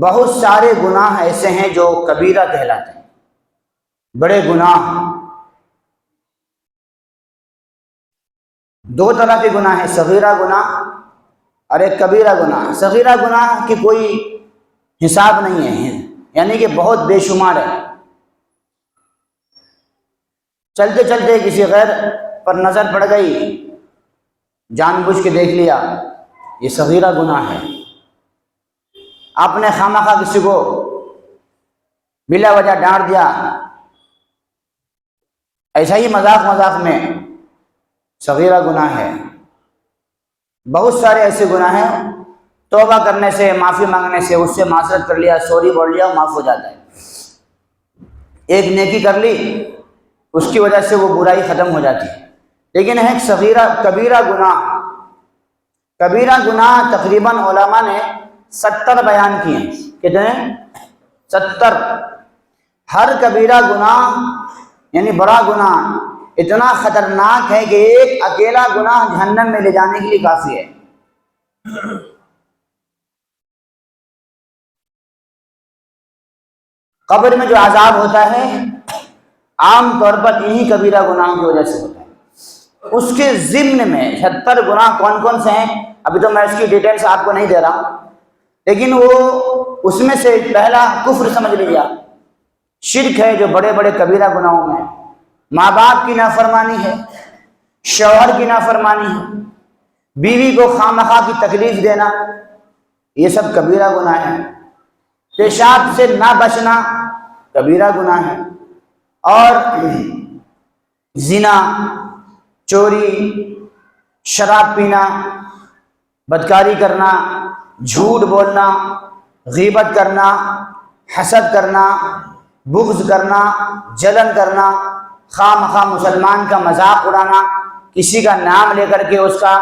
بہت سارے گناہ ایسے ہیں جو کبیرہ کہلاتے ہیں، بڑے گناہ۔ دو طرح کے گناہ ہیں، صغیرہ گناہ اور ایک کبیرہ گناہ۔ صغیرہ گناہ کی کوئی حساب نہیں ہے، یعنی کہ بہت بے شمار ہے۔ چلتے چلتے کسی غیر پر نظر پڑ گئی، جان بوجھ کے دیکھ لیا، یہ صغیرہ گناہ ہے۔ آپ نے خواہ کسی کو بلا وجہ ڈانٹ دیا، ایسا ہی مذاق میں، صغیرہ گناہ ہے۔ بہت سارے ایسے گناہ ہیں، توبہ کرنے سے، معافی مانگنے سے، اس سے معذرت کر لیا، سوری بول لیا، معاف ہو جاتا ہے۔ ایک نیکی کر لی، اس کی وجہ سے وہ برائی ختم ہو جاتی ہے۔ لیکن ہے کبیرہ گناہ۔ کبیرہ گناہ تقریباً علماء نے 70 بیان کیے ہیں۔ کتنے؟ 70۔ ہر کبیرہ گناہ یعنی بڑا گناہ اتنا خطرناک ہے کہ ایک اکیلا گناہ جہنم میں لے جانے کے لیے کافی ہے۔ قبر میں جو عذاب ہوتا ہے عام طور پر انہی کبیرہ گناہوں کی وجہ سے ہوتا ہے۔ اس کے ضمن میں 76 گناہ کون کون سے ہیں، ابھی تو میں اس کی ڈیٹیلز آپ کو نہیں دے رہا، لیکن وہ اس میں سے پہلا کفر سمجھ لیجیے، شرک ہے جو بڑے بڑے کبیرہ گناہوں میں ہے۔ ماں باپ کی نافرمانی ہے، شوہر کی نافرمانی ہے، بیوی کو خواہ کی تکلیف دینا، یہ سب کبیرہ گناہ ہے۔ پیشاب سے نہ بچنا کبیرہ گناہ ہے، اور زنا، چوری، شراب پینا، بدکاری کرنا، جھوٹ بولنا، غیبت کرنا، حسد کرنا، بغض کرنا، جلن کرنا، خواہ مسلمان کا مذاق اڑانا، کسی کا نام لے کر کے اس کا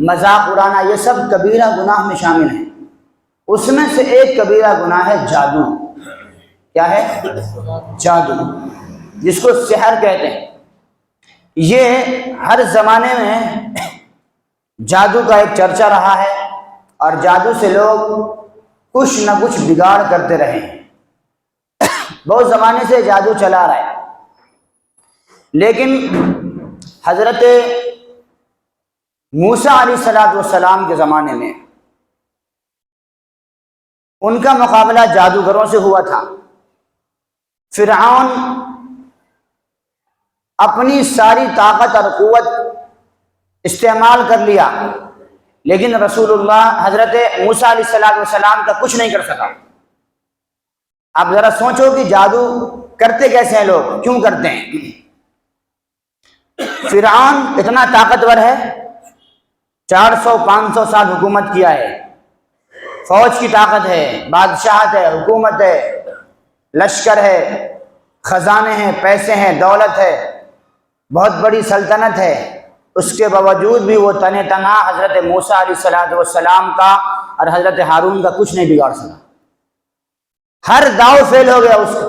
مذاق اڑانا، یہ سب کبیرہ گناہ میں شامل ہیں۔ اس میں سے ایک کبیرہ گناہ ہے جادو۔ کیا ہے؟ جادو، جس کو سحر کہتے ہیں۔ یہ ہر زمانے میں جادو کا ایک چرچا رہا ہے، اور جادو سے لوگ کچھ نہ کچھ بگاڑ کرتے رہے ہیں۔ بہت زمانے سے جادو چلا رہا ہے، لیکن حضرت موسیٰ علیہ السلام کے زمانے میں ان کا مقابلہ جادوگروں سے ہوا تھا۔ فرعون اپنی ساری طاقت اور قوت استعمال کر لیا، لیکن رسول اللہ حضرت موسیٰ علیہ السلام کا کچھ نہیں کر سکا۔ اب ذرا سوچو کہ جادو کرتے کیسے ہیں لوگ، کیوں کرتے ہیں؟ فرعون اتنا طاقتور ہے، 400-500 سال حکومت کیا ہے، فوج کی طاقت ہے، بادشاہت ہے، حکومت ہے، لشکر ہے، خزانے ہیں، پیسے ہیں، دولت ہے، بہت بڑی سلطنت ہے۔ اس کے باوجود بھی وہ تنہ تنہا حضرت موسیٰ علیہ السلام کا اور حضرت ہارون کا کچھ نہیں بگاڑ سکا۔ ہر داؤ فیل ہو گیا، اس کا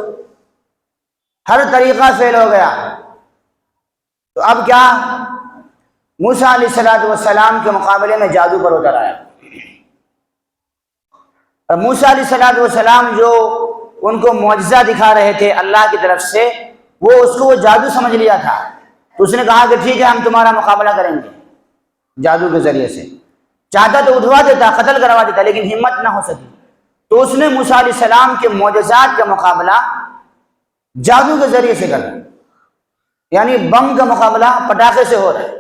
ہر طریقہ فیل ہو گیا۔ تو اب کیا؟ موسیٰ علیہ السلام کے مقابلے میں جادو پر اتر آیا، اور موسیٰ علیہ السلام جو ان کو معجزہ دکھا رہے تھے اللہ کی طرف سے، وہ اس کو جادو سمجھ لیا تھا۔ تو اس نے کہا کہ ٹھیک ہے، ہم تمہارا مقابلہ کریں گے جادو کے ذریعے سے۔ چاہتا تو اٹھوا دیتا، قتل کروا دیتا، لیکن ہمت نہ ہو سکی۔ تو اس نے موسیٰ علیہ السلام کے معجزات کا مقابلہ جادو کے ذریعے سے کر، یعنی بم کا مقابلہ پٹاخے سے ہو رہا ہے،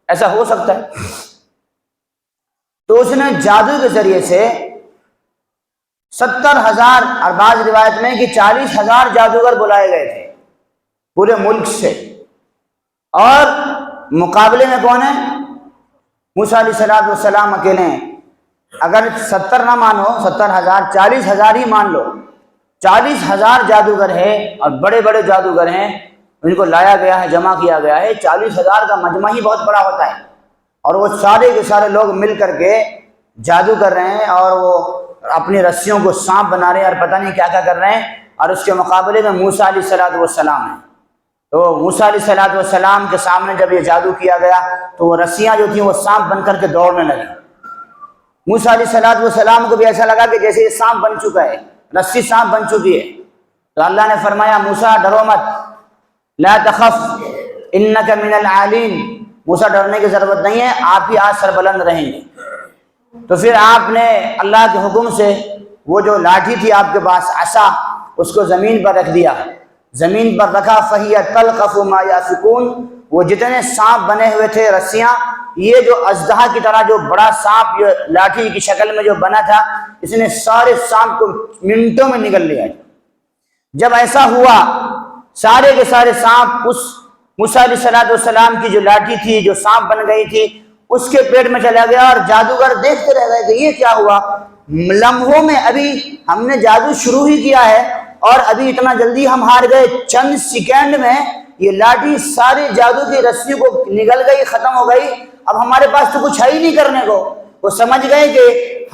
ایسا ہو سکتا ہے؟ تو اس نے جادو کے ذریعے سے 70,000 اور بعض روایت میں کہ 40,000 جادوگر بلائے گئے تھے پورے ملک سے، اور مقابلے میں کون ہے؟ موسیٰ علیہ السلام اکیلے ہیں۔ اگر 70 نہ مانو، 70,000، 40,000 ہی مان لو، 40,000 جادوگر ہیں، اور بڑے بڑے جادوگر ہیں، ان کو لایا گیا ہے، جمع کیا گیا ہے۔ 40,000 کا مجمع ہی بہت بڑا ہوتا ہے، اور وہ سارے کے سارے لوگ مل کر کے جادو کر رہے ہیں، اور وہ اپنی رسیوں کو سانپ بنا رہے ہیں، اور پتہ نہیں کیا کیا کر رہے ہیں، اور اس کے مقابلے میں موسیٰ علیہ السلام ہیں۔ تو موسیٰ علیہ السلام کے سامنے جب یہ جادو کیا گیا تو وہ رسیاں جو تھیں وہ سانپ بن کر کے دوڑنے لگیں۔ موسیٰ علیہ السلام کو بھی ایسا لگا کہ جیسے یہ سانپ بن چکا ہے، رسی سانپ بن چکی ہے، تو اللہ نے فرمایا موسیٰ ڈرو مت، لا تخف انک من العالین، موسیٰ ڈرنے کی ضرورت نہیں ہے، آپ ہی آج سربلند رہیں گے۔ تو پھر آپ نے اللہ کے حکم سے وہ جو لاٹھی تھی آپ کے پاس، عصا، اس کو زمین پر رکھ دیا، زمین پر رکھا، فَهِيَ تَلْقَفُ مَا يَأْفِكُونَ، وہ جتنے سانپ بنے ہوئے تھے رسیاں، یہ جو اژدہا کی طرح جو بڑا سانپ جو لاٹھی کی شکل میں جو بنا تھا، اس نے سارے سانپ کو منٹوں میں نگل لیا۔ جب ایسا ہوا سارے کے سارے سانپ اس موسیٰ علیہ السلام کی جو لاٹھی تھی جو سانپ بن گئی تھی اس کے پیٹ میں چلا گیا، اور جادوگر دیکھتے رہ گئے کہ یہ کیا ہوا۔ لمحوں میں، ابھی ہم نے جادو شروع ہی کیا ہے اور ابھی اتنا جلدی ہم ہار گئے، چند سیکنڈ میں یہ لاٹھی سارے جادو کی رسی کو نگل گئی، ختم ہو گئی، اب ہمارے پاس تو کچھ ہے ہی نہیں کرنے کو۔ وہ سمجھ گئے کہ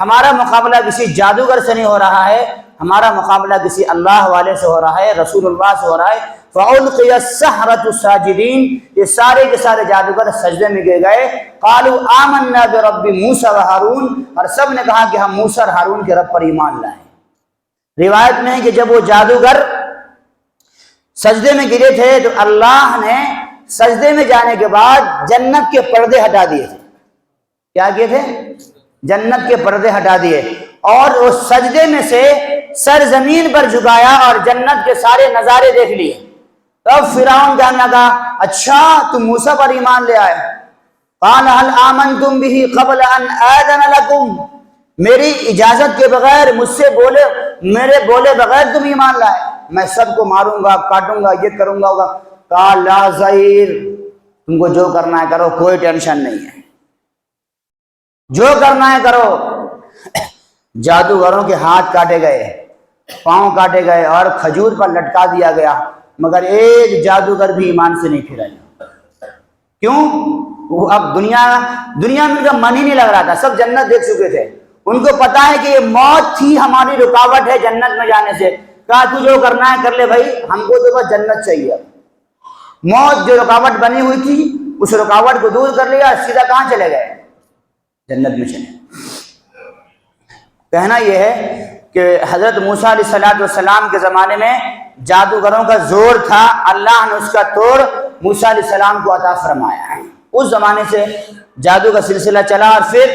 ہمارا مقابلہ کسی جادوگر سے نہیں ہو رہا ہے، ہمارا مقابلہ کسی اللہ والے سے ہو رہا ہے، رسول اللہ سے ہو رہا ہے۔ فَأُلْقِيَ السَّحَرَةُ سَاجِدِينَ، یہ سارے کے سارے جادوگر سجدے میں گر گئے۔ قَالُوا آمَنَّا بِرَبِّ مُوسَىٰ وَهَارُونَ، اور سب نے کہا کہ ہم موسیٰ اور ہارون کے رب پر ایمان لائیں۔ روایت میں ہے کہ جب وہ جادوگر سجدے میں گرے تھے تو اللہ نے سجدے میں جانے کے بعد جنت کے پردے ہٹا دیے تھے۔ کیا کیے تھے؟ جنت کے پردے ہٹا دیے، اور وہ سجدے میں سے سر زمین پر جھکایا اور جنت کے سارے نظارے دیکھ لیے۔ تب فرعون کہنے لگا اچھا تم موسیٰ پر ایمان لے آئے؟ قال هل آمنتم به قبل ان آذن لكم، میری اجازت کے بغیر، مجھ سے بولے، میرے بولے بغیر تم ایمان لائے؟ میں سب کو ماروں گا، کاٹوں گا، یہ کروں گا ہوگا۔ قال لا ضیر، تم کو جو کرنا ہے کرو، کوئی ٹینشن نہیں ہے، جو کرنا ہے کرو۔ جادوگروں کے ہاتھ کاٹے گئے، پاؤں کاٹے گئے اور کھجور پر لٹکا دیا گیا، مگر ایک جادوگر بھی ایمان سے نہیں پھرا۔ کیوں؟ وہ اب دنیا میں ان کا من ہی نہیں لگ رہا تھا، سب جنت دیکھ چکے تھے، ان کو پتا ہے کہ یہ موت تھی ہماری رکاوٹ ہے جنت میں جانے سے۔ کہا تو جو کرنا ہے کر لے بھائی، ہم کو تو بس جنت چاہیے۔ موت جو رکاوٹ بنی ہوئی تھی اس رکاوٹ کو دور کر لیا، سیدھا کہاں چلے گئے؟ جنت میں چلے۔ کہنا یہ ہے کہ حضرت موسیٰ علیہ السلام کے زمانے میں جادوگروں کا زور تھا، اللہ نے اس کا توڑ موسیٰ علیہ السلام کو عطا فرمایا۔ اس زمانے سے جادو کا سلسلہ چلا، اور پھر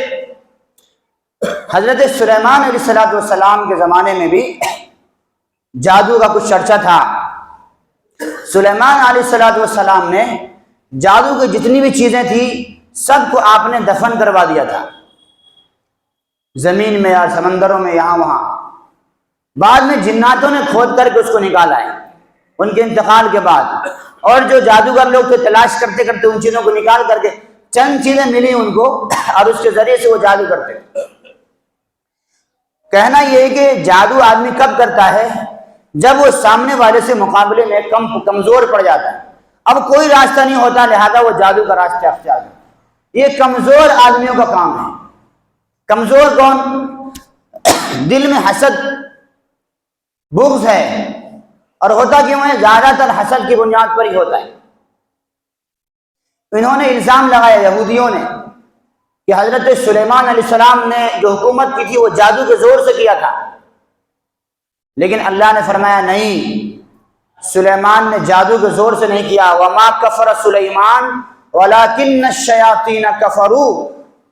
حضرت سلیمان علیہ السلام کے زمانے میں بھی جادو کا کچھ چرچا تھا۔ سلیمان علیہ السلام نے جادو کی جتنی بھی چیزیں تھیں سب کو آپ نے دفن کروا دیا تھا، زمین میں اور سمندروں میں، یہاں وہاں۔ بعد میں جناتوں نے کھود کر کے اس کو نکالا ہے ان کے انتقال کے بعد، اور جو جادوگر لوگ تھے تلاش کرتے کرتے ان چیزوں کو نکال کر کے چند چیزیں ملی ان کو، اور اس کے ذریعے سے وہ جادو کرتے۔ کہنا یہ ہے کہ جادو آدمی کب کرتا ہے؟ جب وہ سامنے والے سے مقابلے میں کمزور پڑ جاتا ہے، اب کوئی راستہ نہیں ہوتا، لہذا وہ جادو کا راستہ اختیار کرتا ہے۔ یہ کمزور آدمیوں کا کام ہے۔ کمزور کون؟ دل میں حسد، بغض ہے، اور ہوتا کیوں ہے؟ زیادہ تر حسد کی بنیاد پر ہی ہوتا ہے۔ انہوں نے الزام لگایا یہودیوں نے کہ حضرت سلیمان علیہ السلام نے جو حکومت کی تھی وہ جادو کے زور سے کیا تھا، لیکن اللہ نے فرمایا نہیں، سلیمان نے جادو کے زور سے نہیں کیا۔ وما کفر سلیمان ولکن الشیاطین کفروا،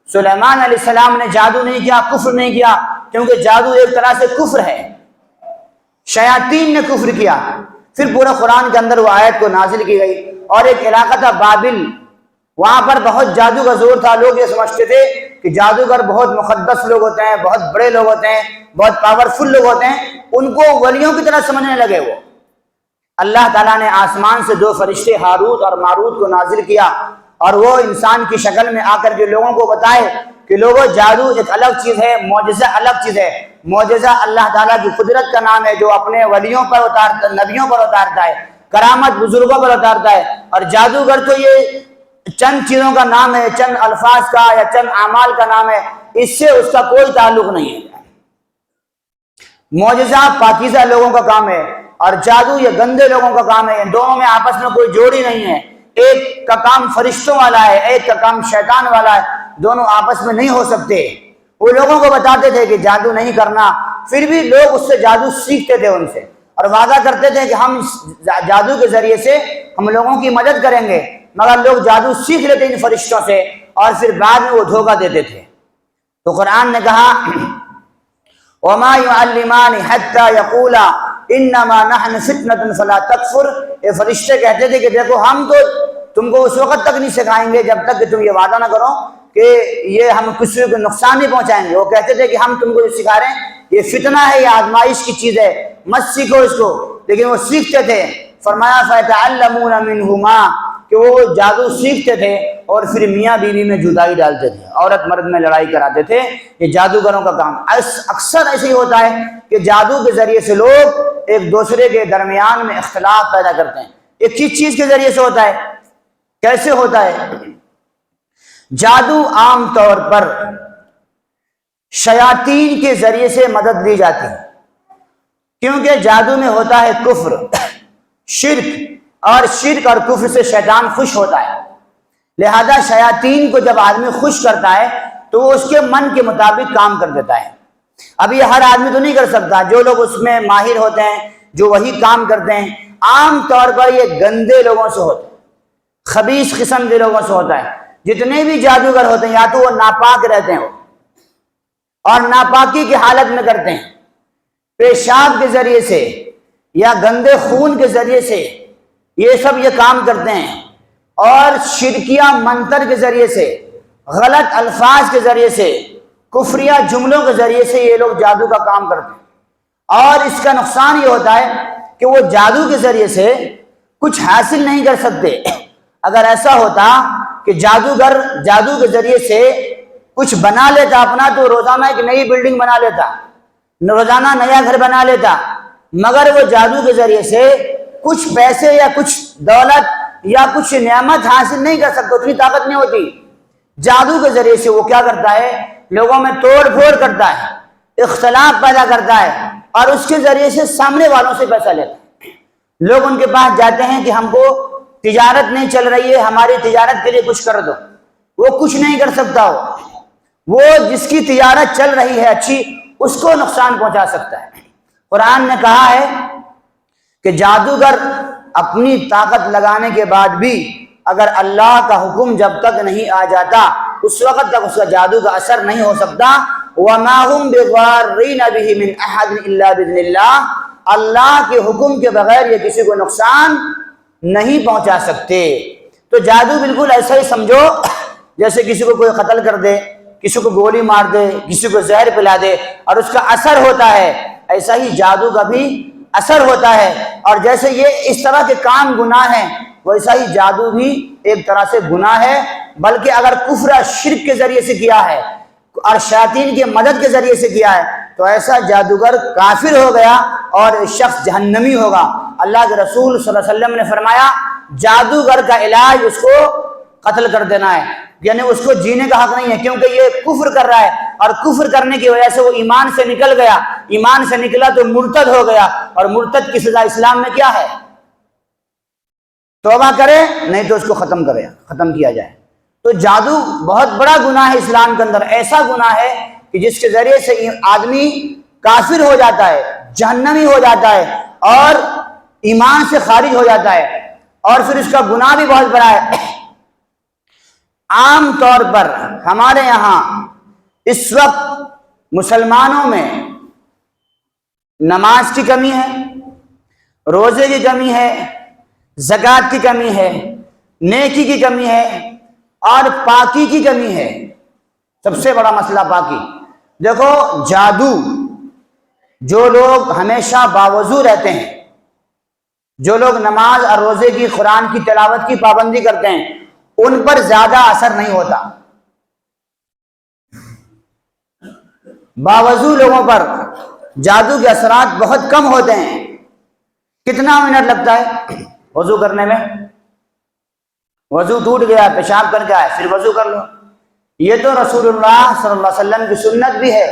سلیمان علیہ السلام نے جادو نہیں کیا، کفر نہیں کیا، کیونکہ جادو ایک طرح سے کفر ہے، شیاطین نے کفر کیا۔ پھر پورے قرآن کے اندر وہ آیت کو نازل کی گئی، اور ایک علاقہ تھا بابل، وہاں پر بہت جادو کا زور تھا۔ لوگ یہ سمجھتے تھے کہ جادوگر بہت مقدس لوگ ہوتے ہیں، بہت بڑے لوگ ہوتے ہیں، بہت پاورفل لوگ ہوتے ہیں، ان کو ولیوں کی طرح سمجھنے لگے۔ وہ اللہ تعالیٰ نے آسمان سے دو فرشتے ہاروت اور ماروت کو نازل کیا، اور وہ انسان کی شکل میں آ کر کے لوگوں کو بتائے کہ لوگوں جادو ایک الگ چیز ہے، معجزہ الگ چیز ہے۔ معجزہ اللہ تعالیٰ کی قدرت کا نام ہے جو اپنے ولیوں پر اتارتا، نبیوں پر اتارتا ہے، کرامت بزرگوں پر اتارتا ہے، اور جادوگر تو یہ چند چیزوں کا نام ہے، چند الفاظ کا یا چند اعمال کا نام ہے، اس سے اس کا کوئی تعلق نہیں ہے۔ معجزہ پاکیزہ لوگوں کا کام ہے، اور جادو یہ گندے لوگوں کا کام ہے۔ ان دونوں میں آپس میں کوئی جوڑی نہیں ہے، ایک کا کام فرشتوں والا ہے، ایک کا کام شیطان والا ہے، دونوں آپس میں نہیں ہو سکتے۔ وہ لوگوں کو بتاتے تھے کہ جادو نہیں کرنا، پھر بھی لوگ اس سے جادو سیکھتے تھے ان سے، اور وعدہ کرتے تھے کہ ہم جادو کے ذریعے سے ہم لوگوں کی مدد کریں گے، مگر لوگ جادو سیکھ لیتے ان فرشتوں سے اور پھر بعد میں وہ دھوکہ دیتے تھے۔ تو قرآن نے کہا وَمَا يُعَلِّمَانِ حَتَّى يَقُولَا إِنَّمَا نَحْنُ فِتْنَةٌ فَلَا تَكْفُرْ، یہ فرشتے کہتے تھے کہ دیکھو ہم تو تم کو اس وقت تک نہیں سکھائیں گے جب تک کہ تم یہ وعدہ نہ کرو کہ یہ ہم کسی کو نقصان نہیں پہنچائیں گے۔ وہ کہتے تھے کہ ہم تم کو جو سکھا رہے ہیں یہ فتنہ ہے، یہ آزمائش کی چیز ہے، مت سیکھو اس کو، لیکن وہ سیکھتے تھے۔ فرمایا فَيَتَعَلَّمُونَ مِنْهُمَا، کہ وہ جادو سیکھتے تھے اور پھر میاں بیوی میں جدائی ڈالتے تھے، عورت مرد میں لڑائی کراتے تھے۔ یہ جادوگروں کا کام اکثر ایسے ہی ہوتا ہے کہ جادو کے ذریعے سے لوگ ایک دوسرے کے درمیان میں اختلاف پیدا کرتے ہیں۔ یہ کس چیز کے ذریعے سے ہوتا ہے، کیسے ہوتا ہے؟ جادو عام طور پر شیاطین کے ذریعے سے مدد لی جاتی ہے، کیونکہ جادو میں ہوتا ہے کفر، شرک، اور شرک اور کفر سے شیطان خوش ہوتا ہے، لہذا شیاطین کو جب آدمی خوش کرتا ہے تو وہ اس کے من کے مطابق کام کر دیتا ہے۔ اب یہ ہر آدمی تو نہیں کر سکتا، جو لوگ اس میں ماہر ہوتے ہیں، جو وہی کام کرتے ہیں، عام طور پر یہ گندے لوگوں سے ہوتا ہے، خبیث قسم کے لوگوں سے ہوتا ہے۔ جتنے بھی جادوگر ہوتے ہیں یا تو وہ ناپاک رہتے ہیں اور ناپاکی کی حالت میں کرتے ہیں، پیشاب کے ذریعے سے یا گندے خون کے ذریعے سے یہ سب یہ کام کرتے ہیں، اور شرکیہ منتر کے ذریعے سے، غلط الفاظ کے ذریعے سے، کفریہ جملوں کے ذریعے سے یہ لوگ جادو کا کام کرتے ہیں۔ اور اس کا نقصان یہ ہوتا ہے کہ وہ جادو کے ذریعے سے کچھ حاصل نہیں کر سکتے۔ اگر ایسا ہوتا کہ جادوگر جادو کے ذریعے سے کچھ بنا لیتا اپنا، تو روزانہ ایک نئی بلڈنگ بنا لیتا، روزانہ نیا گھر بنا لیتا، مگر وہ جادو کے ذریعے سے کچھ پیسے یا کچھ دولت یا کچھ نعمت حاصل نہیں کر سکتا، اتنی طاقت نہیں ہوتی۔ جادو کے ذریعے سے وہ کیا کرتا ہے، لوگوں میں توڑ پھوڑ کرتا ہے، اختلاف پیدا کرتا ہے، اور اس کے ذریعے سے سامنے والوں سے پیسہ لیتا ہے۔ لوگ ان کے پاس جاتے ہیں کہ ہم کو تجارت نہیں چل رہی ہے، ہماری تجارت کے لیے کچھ کر دو، وہ کچھ نہیں کر سکتا، وہ جس کی تجارت چل رہی ہے اچھی، اس کو نقصان پہنچا سکتا ہے۔ قرآن نے کہا ہے کہ جادوگر اپنی طاقت لگانے کے بعد بھی اگر اللہ کا حکم جب تک نہیں آ جاتا اس وقت تک اس کا جادو کا اثر نہیں ہو سکتا۔ وَمَا هُمْ بِضَارِّينَ بِهِ مِنْ أَحَدٍ إِلَّا بِإِذْنِ اللَّهِ، اللہ کے حکم کے بغیر یہ کسی کو نقصان نہیں پہنچا سکتے۔ تو جادو بالکل ایسا ہی سمجھو جیسے کسی کو کوئی قتل کر دے، کسی کو گولی مار دے، کسی کو زہر پلا دے اور اس کا اثر ہوتا ہے، ایسا ہی جادو کا بھی اثر ہوتا ہے۔ اور جیسے یہ اس طرح کے کام گناہ ہیں، ویسا ہی جادو بھی ایک طرح سے گناہ ہے، بلکہ اگر کفر شرک کے ذریعے سے کیا ہے اور شیاطین کی مدد کے ذریعے سے کیا ہے تو ایسا جادوگر کافر ہو گیا اور شخص جہنمی ہوگا۔ اللہ کے رسول صلی اللہ علیہ وسلم نے فرمایا جادوگر کا علاج اس کو قتل کر دینا ہے، یعنی اس کو جینے کا حق نہیں ہے، کیونکہ یہ کفر کر رہا ہے اور کفر کرنے کی وجہ سے وہ ایمان سے نکل گیا، ایمان سے نکلا تو مرتد ہو گیا، اور مرتد کی سزا اسلام میں کیا ہے؟ توبہ کرے، نہیں تو اس کو ختم کیا جائے۔ تو جادو بہت بڑا گناہ ہے اسلام کے اندر، ایسا گناہ ہے کہ جس کے ذریعے سے آدمی کافر ہو جاتا ہے، جہنمی ہو جاتا ہے اور ایمان سے خارج ہو جاتا ہے، اور پھر اس کا گناہ بھی بہت بڑا ہے۔ عام طور پر ہمارے یہاں اس وقت مسلمانوں میں نماز کی کمی ہے، روزے کی کمی ہے، زکوٰۃ کی کمی ہے، نیکی کی کمی ہے، اور پاکی کی کمی ہے۔ سب سے بڑا مسئلہ پاکی۔ دیکھو جادو، جو لوگ ہمیشہ باوضو رہتے ہیں، جو لوگ نماز اور روزے کی، قرآن کی تلاوت کی پابندی کرتے ہیں، ان پر زیادہ اثر نہیں ہوتا۔ باوضو لوگوں پر جادو کے اثرات بہت کم ہوتے ہیں۔ کتنا منٹ لگتا ہے وضو کرنے میں؟ وضو ٹوٹ گیا، پیشاب کر گیا ہے، پھر وضو کر لو۔ یہ تو رسول اللہ صلی اللہ علیہ وسلم کی سنت بھی ہے۔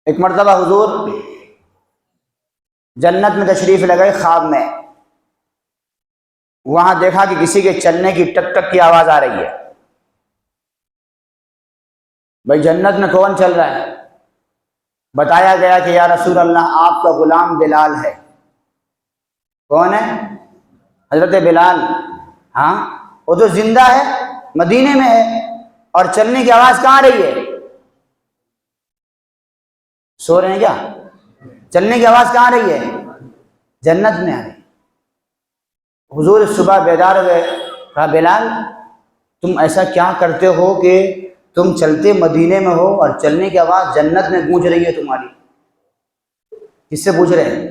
ایک مرتبہ حضور جنت میں تشریف لگائے خواب میں، وہاں دیکھا کہ کسی کے چلنے کی ٹک ٹک کی آواز آ رہی ہے، بھائی جنت میں کون چل رہا ہے؟ بتایا گیا کہ یا رسول اللہ آپ کا غلام بلال ہے۔ کون ہے؟ حضرت بلال۔ ہاں، وہ تو زندہ ہے، مدینے میں ہے، اور چلنے کی آواز کہاں آ رہی ہے؟ سو رہے ہیں کیا؟ چلنے کی آواز کہاں آ رہی ہے؟ جنت میں آ رہی ہے۔ حضور صبح بیدار ہوئے، کہا بلال تم ایسا کیا کرتے ہو کہ تم چلتے مدینے میں ہو اور چلنے کی آواز جنت میں گونج رہی ہے تمہاری؟ کس سے پوچھ رہے ہیں؟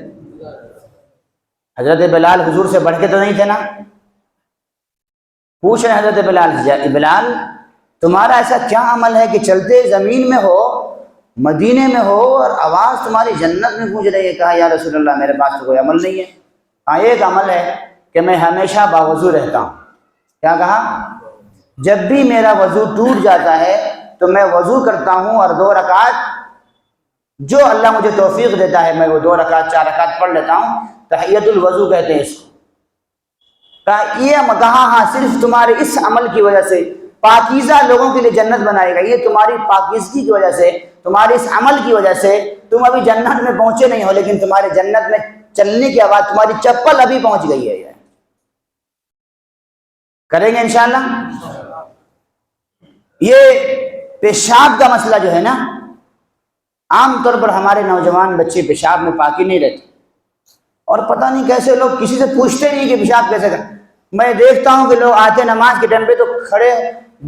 حضرت بلال حضور سے بڑھ کے تو نہیں تھے نا؟ پوچھ رہے ہیں حضرت بلال سے، بلال تمہارا ایسا کیا عمل ہے کہ چلتے زمین میں ہو، مدینے میں ہو، اور آواز تمہاری جنت میں گونج رہی ہے؟ کہا یا رسول اللہ میرے پاس تو کوئی عمل نہیں ہے۔ ہاں، ایک عمل ہے کہ میں ہمیشہ باوضو رہتا ہوں۔ کیا کہا؟ جب بھی میرا وضو ٹوٹ جاتا ہے تو میں وضو کرتا ہوں اور 2 رکعت جو اللہ مجھے توفیق دیتا ہے میں وہ 2 رکعت 4 رکعت پڑھ لیتا ہوں، تحیۃ الوضو کہتے ہیں اس کو۔ کہا ہاں، صرف تمہارے اس عمل کی وجہ سے پاکیزہ لوگوں کے لیے جنت بنائے گا۔ یہ تمہاری پاکیزگی کی وجہ سے، تمہارے اس عمل کی وجہ سے تم ابھی جنت میں پہنچے نہیں ہو، لیکن تمہارے جنت میں چلنے کی آواز، تمہاری چپل ابھی پہنچ گئی ہے۔ یہ کریں گے انشاءاللہ۔ یہ پیشاب کا مسئلہ جو ہے نا، عام طور پر ہمارے نوجوان بچے پیشاب میں پاکی نہیں رہتے، اور پتہ نہیں کیسے لوگ کسی سے پوچھتے نہیں کہ پیشاب کیسے کریں۔ میں دیکھتا ہوں کہ لوگ آتے نماز کے ٹائم پہ تو کھڑے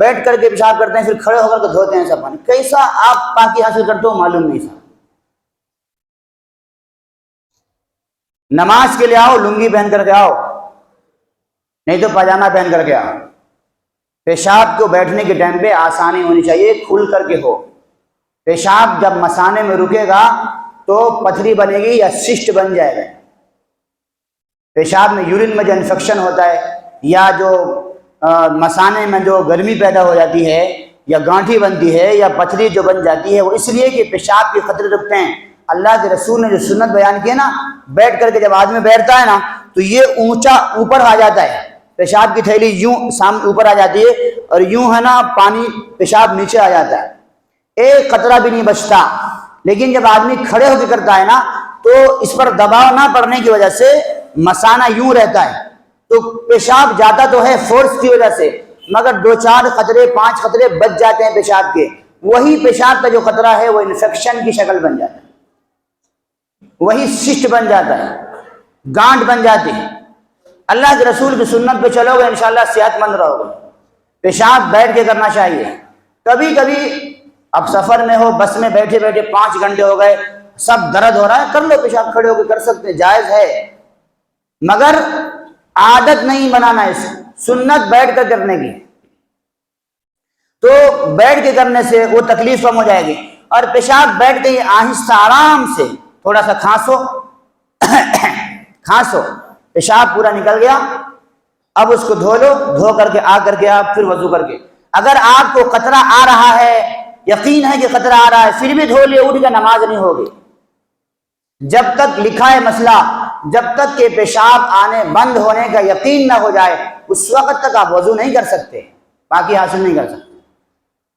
بیٹھ کر کے پیشاب کرتے ہیں، پھر کھڑے ہو کر کے دھوتے ہیں سب پانی۔ کیسا آپ پاکی حاصل کرتے ہو معلوم نہیں صاحب۔ نماز کے لیے آؤ لنگی پہن کر کے آؤ، نہیں تو پاجامہ پہن کر کے آؤ۔ پیشاب کو بیٹھنے کے ٹائم پہ آسانی ہونی چاہیے، کھل کر کے ہو۔ پیشاب جب مثانے میں رکے گا تو پتھری بنے گی یا سسٹ بن جائے گا۔ پیشاب میں یورین میں جو انفیکشن ہوتا ہے، یا جو مثانے میں جو گرمی پیدا ہو جاتی ہے، یا گانٹھی بنتی ہے، یا پتھری جو بن جاتی ہے، وہ اس لیے کہ پیشاب کے خطرے رکھتے ہیں۔ اللہ کے رسول نے جو سنت بیان کی ہے نا، بیٹھ کر کے جب آدمی بیٹھتا ہے نا تو یہ اونچا اوپر آ جاتا ہے، پیشاب کی تھیلی یوں سامنے اوپر آ جاتی ہے، اور یوں ہے نا پانی پیشاب نیچے آ جاتا ہے، ایک قطرہ بھی نہیں بچتا۔ لیکن جب آدمی کھڑے ہو کے کرتا ہے نا تو اس پر دباؤ نہ پڑنے کی وجہ سے مثانہ یوں رہتا ہے، تو پیشاب جاتا تو ہے فورس کی وجہ سے، مگر 2-4 قطرے 5 قطرے بچ جاتے ہیں پیشاب کے۔ وہی پیشاب کا جو قطرہ ہے وہ انفیکشن کی شکل بن جاتا ہے، وہی سسٹ بن جاتا ہے، گانٹ بن جاتی ہے۔ اللہ کے رسول کی سنت پہ چلو گے انشاءاللہ صحت مند رہو گے۔ پیشاب بیٹھ کے کرنا چاہیے۔ کبھی کبھی اب سفر میں ہو، بس میں بیٹھے بیٹھے 5 گھنٹے ہو گئے، سب درد ہو رہا ہے، کر لو پیشاب، کھڑے ہو کے کر سکتے ہیں، جائز ہے، مگر عادت نہیں بنانا ہے سنت بیٹھ کر کرنے کی۔ تو بیٹھ کے کرنے سے وہ تکلیف کم ہو جائے گی۔ اور پیشاب بیٹھ کے ہی آہستہ آرام سے تھوڑا سا کھانسو، پیشاب پورا نکل گیا، اب اس کو دھو لو، دھو کر کے آ کر کے آپ پھر وضو کر کے، اگر آپ کو قطرہ آ رہا ہے، یقین ہے کہ قطرہ آ رہا ہے، پھر بھی دھو لے، اٹھ کے نماز نہیں ہوگی۔ جب تک لکھا ہے مسئلہ، جب تک کہ پیشاب آنے بند ہونے کا یقین نہ ہو جائے اس وقت تک آپ وضو نہیں کر سکتے، باقی حاصل نہیں کر سکتے۔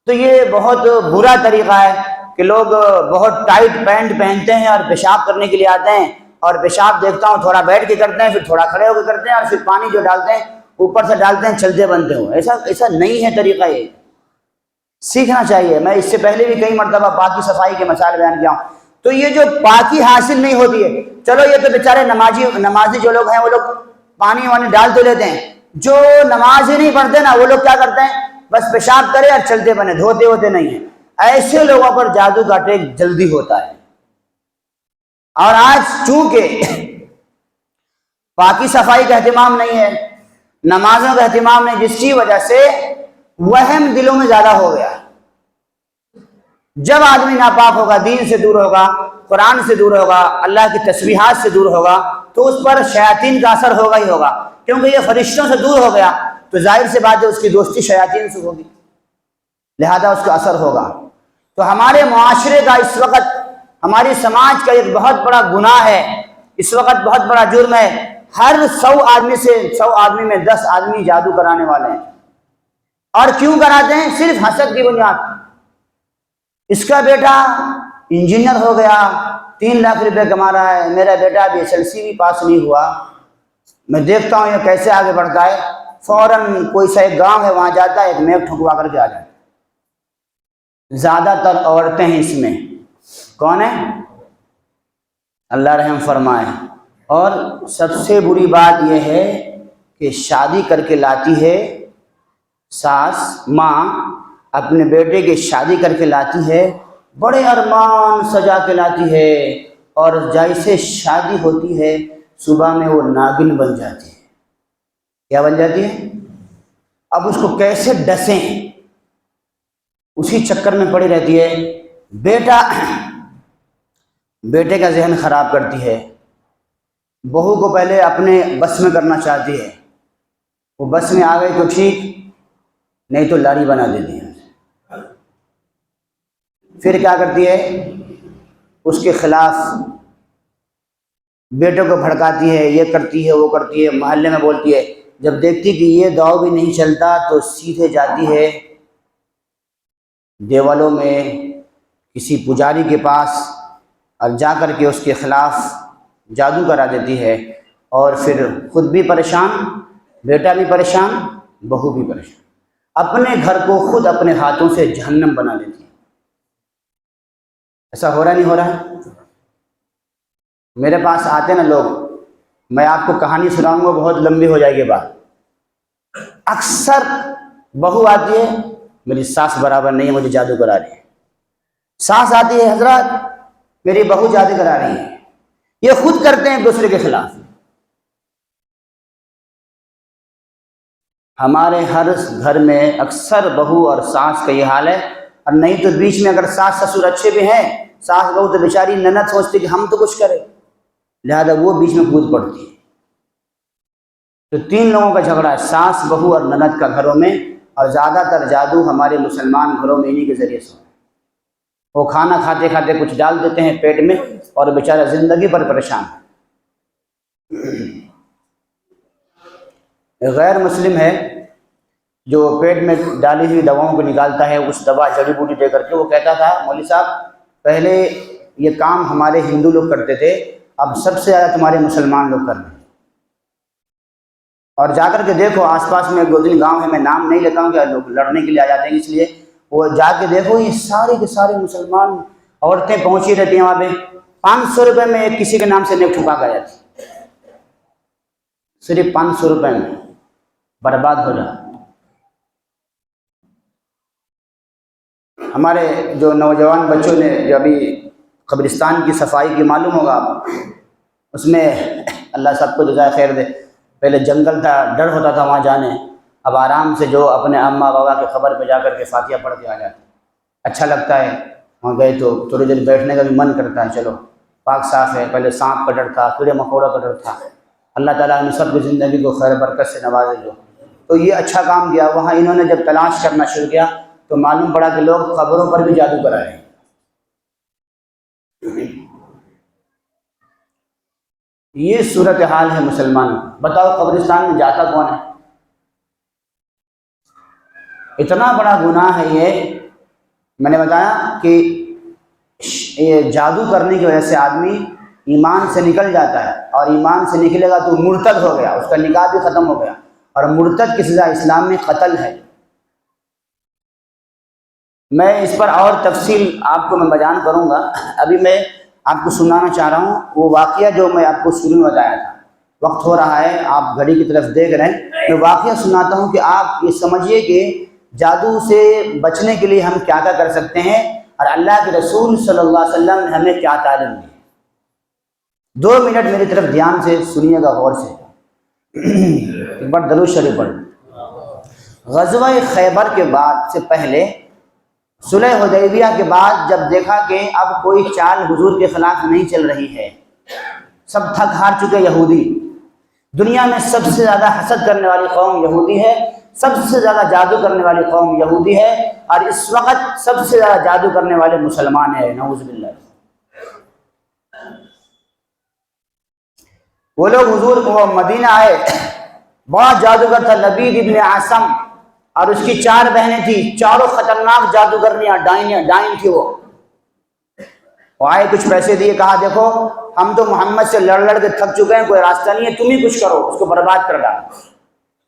تو یہ بہت برا طریقہ ہے کہ لوگ بہت ٹائٹ پینٹ پہنتے ہیں اور پیشاب کرنے کے لیے آتے ہیں، اور پیشاب دیکھتا ہوں تھوڑا بیٹھ کے کرتے ہیں، پھر تھوڑا کھڑے ہو کے کرتے ہیں، اور پھر پانی جو ڈالتے ہیں اوپر سے ڈالتے ہیں، چلتے بنتے ہو۔ ایسا نہیں ہے طریقہ، یہ سیکھنا چاہیے۔ میں اس سے پہلے بھی کئی مرتبہ پاکی صفائی کے مسائل بیان کیا ہوں۔ تو یہ جو پاکی حاصل نہیں ہوتی ہے، چلو یہ تو بیچارے نمازی جو لوگ ہیں وہ لوگ پانی وانی ڈال تو لیتے ہیں، جو نماز ہی نہیں پڑھتے نا وہ لوگ کیا کرتے ہیں، بس پیشاب کرے اور چلتے بنے، دھوتے ہوتے نہیں ہیں۔ ایسے لوگوں پر جادو کا ٹریک جلدی ہوتا ہے۔ اور آج چونکہ پاکی صفائی کا اہتمام نہیں ہے، نمازوں کا اہتمام نہیں، جس کی وجہ سے وہم دلوں میں زیادہ ہو گیا۔ جب آدمی ناپاک ہوگا، دین سے دور ہوگا، قرآن سے دور ہوگا، اللہ کی تسبیحات سے دور ہوگا، تو اس پر شیاطین کا اثر ہوگا ہی ہوگا، کیونکہ یہ فرشتوں سے دور ہو گیا تو ظاہر سی بات ہے اس کی دوستی شیاطین سے ہوگی، لہذا اس کا اثر ہوگا۔ تو ہمارے معاشرے کا اس وقت، ہماری سماج کا ایک بہت بڑا گناہ ہے، اس وقت بہت بڑا جرم ہے، ہر 100 آدمی میں 10 آدمی جادو کرانے والے ہیں۔ اور کیوں کراتے ہیں؟ صرف حسد کی بنیاد۔ اس کا بیٹا انجینئر ہو گیا، 3 لاکھ روپے کما رہا ہے، میرا بیٹا ابھی SLC بھی پاس نہیں ہوا، میں دیکھتا ہوں یہ کیسے آگے بڑھتا ہے، فوراً کوئی سا ایک گاؤں ہے وہاں جاتا ہے، ایک میپ ٹھکوا کر کے آ جاتا ہے۔ زیادہ تر عورتیں ہیں اس میں، کون ہیں؟ اللہ رحم فرمائے۔ اور سب سے بری بات یہ ہے کہ شادی کر کے لاتی ہے ساس ماں، اپنے بیٹے کی شادی کر کے لاتی ہے، بڑے ارمان سجا کے لاتی ہے، اور جیسے شادی ہوتی ہے صبح میں وہ ناگن بن جاتی ہے۔ کیا بن جاتی ہے؟ اب اس کو کیسے ڈسیں، اسی چکر میں پڑی رہتی ہے۔ بیٹے کا ذہن خراب کرتی ہے، بہو کو پہلے اپنے بس میں کرنا چاہتی ہے، وہ بس میں آ گئی تو ٹھیک، نہیں تو لاری بنا دیتی ہے۔ پھر کیا کرتی ہے؟ اس کے خلاف بیٹے کو بھڑکاتی ہے، یہ کرتی ہے وہ کرتی ہے، محلے میں بولتی ہے۔ جب دیکھتی کہ یہ داؤ بھی نہیں چلتا تو سیدھے جاتی ہے دیوالوں میں کسی پجاری کے پاس، اور جا کر کے اس کے خلاف جادو کرا دیتی ہے، اور پھر خود بھی پریشان، بیٹا بھی پریشان، بہو بھی پریشان، اپنے گھر کو خود اپنے ہاتھوں سے جہنم بنا دیتی ہے۔ ایسا ہو رہا نہیں ہو رہا ہے؟ میرے پاس آتے نا لوگ، میں آپ کو کہانی سناؤں گا، بہت لمبی ہو جائے گی بات۔ اکثر بہو آتی ہے، میری ساس برابر نہیں ہے، مجھے جادو کرا رہی ہے۔ ساس آتی ہے، حضرات میری بہو جادو کرا رہی ہے۔ یہ خود کرتے ہیں دوسرے کے خلاف۔ ہمارے ہر گھر میں اکثر بہو اور ساس کا یہ حال ہے، اور نہیں تو بیچ میں اگر ساس سسر اچھے بھی ہیں، ساس بہو تو بیچاری نند سوچتی کہ ہم تو کچھ کریں، لہذا وہ بیچ میں کود پڑتی ہے۔ تو 3 لوگوں کا جھگڑا ہے، ساس بہو اور نند کا گھروں میں، اور زیادہ تر جادو ہمارے مسلمان گھروں میں انہی کے ذریعے سے۔ وہ کھانا کھاتے کھاتے کچھ ڈال دیتے ہیں پیٹ میں، اور بیچارہ زندگی پر پریشان۔ غیر مسلم ہے جو پیٹ میں ڈالی ہوئی دواؤں کو نکالتا ہے، اس دوا جڑی بوٹی دے کر کے، وہ کہتا تھا مولوی صاحب پہلے یہ کام ہمارے ہندو لوگ کرتے تھے، اب سب سے زیادہ تمہارے مسلمان لوگ کر رہے ہیں، اور جا کر کے دیکھو آس پاس میں 2-3 گاؤں ہے، میں نام نہیں لیتا ہوں کہ لوگ لڑنے کے لیے آ جاتے ہیں، اس لیے وہ جا کے دیکھو، یہ سارے کے سارے مسلمان عورتیں پہنچی رہتی ہیں وہاں پہ، 500 روپے میں ایک کسی کے نام سے نیک ٹھکا کر جاتی، صرف 500 روپے میں برباد ہو جائے۔ ہمارے جو نوجوان بچوں نے جو ابھی قبرستان کی صفائی کی، معلوم ہوگا آپ، اس میں اللہ سب کو جزائے خیر دے، پہلے جنگل تھا، ڈر ہوتا تھا وہاں جانے، اب آرام سے جو اپنے اماں بابا کے خبر پہ جا کر کے فاتحہ پڑھ کے آ جاتے، اچھا لگتا ہے۔ وہاں گئے تو تھوڑی دیر بیٹھنے کا بھی من کرتا ہے، چلو پاک صاف ہے، پہلے سانپ کا ڈر تھا، کیڑے مکوڑوں کا ڈر تھا، اللہ تعالیٰ نے سب کی زندگی کو خیر برکت سے نوازے جو، تو یہ اچھا کام کیا۔ وہاں انہوں نے جب تلاش کرنا شروع کیا تو معلوم پڑا کہ لوگ قبروں پر بھی جادو کرا رہے ہیں۔ یہ صورتحال ہے مسلمانوں۔ بتاؤ قبرستان میں جاتا کون ہے؟ اتنا بڑا گناہ ہے یہ، میں نے بتایا کہ یہ جادو کرنے کی وجہ سے آدمی ایمان سے نکل جاتا ہے، اور ایمان سے نکلے گا تو مرتد ہو گیا، اس کا نکاح بھی ختم ہو گیا، اور مرتد کی سزا اسلام میں قتل ہے۔ میں اس پر اور تفصیل آپ کو میں بیان کروں گا، ابھی میں آپ کو سنانا چاہ رہا ہوں وہ واقعہ جو میں آپ کو شروع میں بتایا تھا۔ وقت ہو رہا ہے، آپ گھڑی کی طرف دیکھ رہے ہیں، میں واقعہ سناتا ہوں کہ آپ یہ سمجھیے کہ جادو سے بچنے کے لیے ہم کیا کیا کر سکتے ہیں، اور اللہ کے رسول صلی اللہ علیہ وسلم نے ہمیں کیا تعلیم دی۔ 2 منٹ میری طرف دھیان سے سنیے گا، غور سے، ایک بار درود شریف پڑھ۔ غزوہ خیبر کے بعد سے پہلے، صلح حدیبیہ کے بعد جب دیکھا کہ اب کوئی چال حضور کے خلاف نہیں چل رہی ہے، سب تھک ہار چکے یہودی، دنیا میں سب سے زیادہ حسد کرنے والی قوم یہودی ہے، سب سے زیادہ جادو کرنے والی قوم یہودی ہے، اور اس وقت سب سے زیادہ جادو کرنے والے مسلمان ہیں، نعوذ باللہ۔ وہ لوگ حضور کو مدینہ آئے، بہت جادوگر تھا لبید ابن عاصم، اور اس کی 4 بہنیں تھیں، چاروں خطرناک جادوگرنیاں، ڈائن تھی وہ، وہ آئے, کچھ پیسے دیے, کہا دیکھو ہم تو محمد سے لڑ لڑ کے تھک چکے ہیں, کوئی راستہ نہیں ہے, تم ہی کچھ کرو, اس کو برباد کر ڈالو.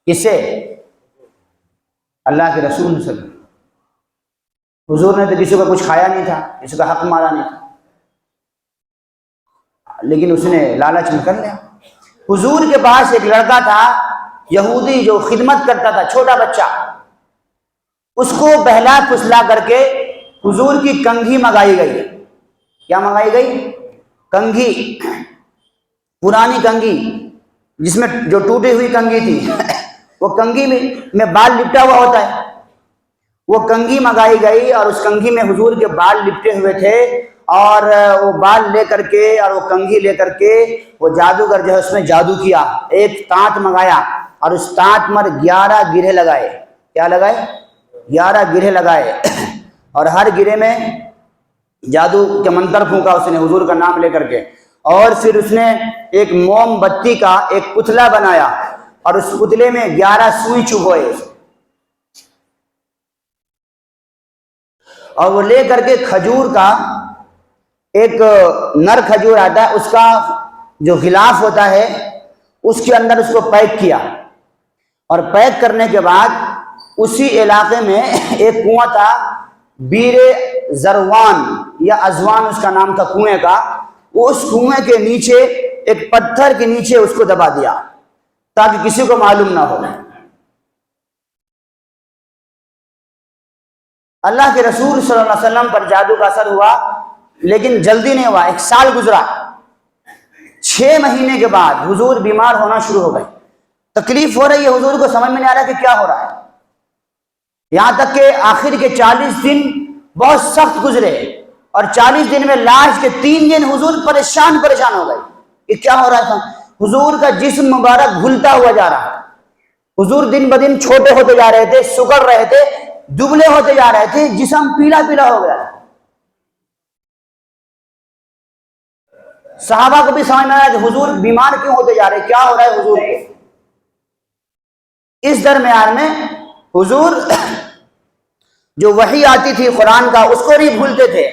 کس سے؟ اللہ کے رسول صلی اللہ علیہ وسلم. حضور نے تو کسی کو کچھ کھایا نہیں تھا, کسی کا حق مارا نہیں تھا, لیکن اس نے لالچ میں کر لیا. حضور کے پاس ایک لڑکا تھا یہودی جو خدمت کرتا تھا, چھوٹا بچہ, اس کو بہلا پھسلا کر کے حضور کی کنگھی منگائی گئی. کیا منگائی گئی؟ کنگھی, پرانی کنگھی, جس میں جو ٹوٹی ہوئی کنگھی تھی وہ کنگھی میں بال لپٹا ہوا ہوتا ہے, وہ کنگھی منگائی گئی, اور اس کنگھی میں حضور کے بال لپٹے ہوئے تھے, اور وہ بال لے کر کے اور وہ کنگھی لے کر کے وہ جادوگر جو ہے اس میں جادو کیا. ایک تانت منگایا اور اس تانت پر 11 گرے لگائے. کیا لگائے؟ 11 گرے لگائے, اور ہر گرے میں جادو کے منتر پھونکا اس نے حضور کا نام لے کر کے. اور پھر اس نے ایک موم بتی کا ایک پتلا بنایا, اور اس پتلے میں 11 سوئی چبھوئے, اور وہ لے کر کے کھجور کا ایک نر کھجور آتا ہے, اس کا جو غلاف ہوتا ہے اس کے اندر اس کو پیک کیا, اور پیک کرنے کے بعد اسی علاقے میں ایک کنواں تھا, بیر زروان یا ازوان اس کا نام تھا کنویں کا. اس کنویں کے نیچے ایک پتھر کے نیچے اس کو دبا دیا تاکہ کسی کو معلوم نہ ہو. اللہ کے رسول صلی اللہ علیہ وسلم پر جادو کا اثر ہوا, لیکن جلدی نہیں ہوا. 1 سال گزرا, 6 مہینے کے بعد حضور بیمار ہونا شروع ہو گئے. تکلیف ہو رہی ہے, حضور کو سمجھ میں نہیں آ رہا کہ کیا ہو رہا ہے. یہاں تک کہ آخر کے 40 دن بہت سخت گزرے, اور 40 دن میں لاسٹ کے 3 دن حضور پریشان ہو گئے کہ کیا ہو رہا تھا. حضور کا جسم مبارک گھلتا ہوا جا رہا ہے. حضور دن بدن چھوٹے ہوتے جا رہے تھے, سکڑ رہے تھے, دبلے ہوتے جا رہے تھے, جسم پیلا پیلا ہو گیا. صحابہ کو بھی سمجھ میں آیا کہ حضور بیمار کیوں ہوتے جا رہے, کیا ہو رہا ہے حضور کو. اس درمیان میں حضور جو وحی آتی تھی قرآن کا اس کو نہیں بھولتے تھے.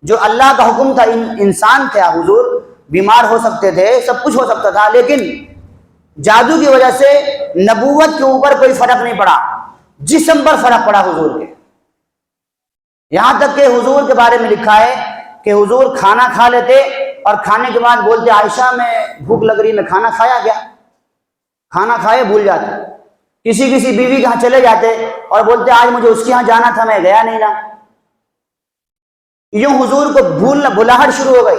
جو اللہ کا حکم تھا, انسان تھا حضور, بیمار ہو سکتے تھے, سب کچھ ہو سکتا تھا, لیکن جادو کی وجہ سے نبوت کے اوپر کوئی فرق نہیں پڑا, جسم پر فرق پڑا حضور کے. یہاں تک کہ حضور کے بارے میں لکھا ہے کہ حضور کھانا کھا لیتے اور کھانے کے بعد بولتے عائشہ میں بھوک لگ رہی, میں کھانا کھایا گیا, کھانا کھائے بھول جاتے. کسی بیوی کے یہاں چلے جاتے اور بولتے آج مجھے اس کے یہاں جانا تھا, میں گیا نہیں نا. یوں حضور کو بھلاہٹ شروع ہو گئی.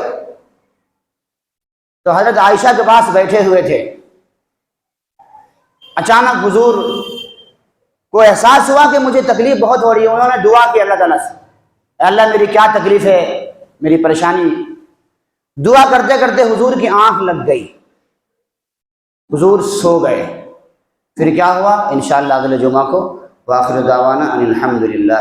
تو حضرت عائشہ کے پاس بیٹھے ہوئے تھے, اچانک حضور کو احساس ہوا کہ مجھے تکلیف بہت ہو رہی ہے. انہوں نے دعا کی اللہ تعالیٰ سے, اللہ میری کیا تکلیف ہے, میری پریشانی. دعا کرتے کرتے حضور کی آنکھ لگ گئی, حضور سو گئے. پھر کیا ہوا انشاءاللہ اگلے جمعہ کو. وآخر دعوانا ان الحمدللہ.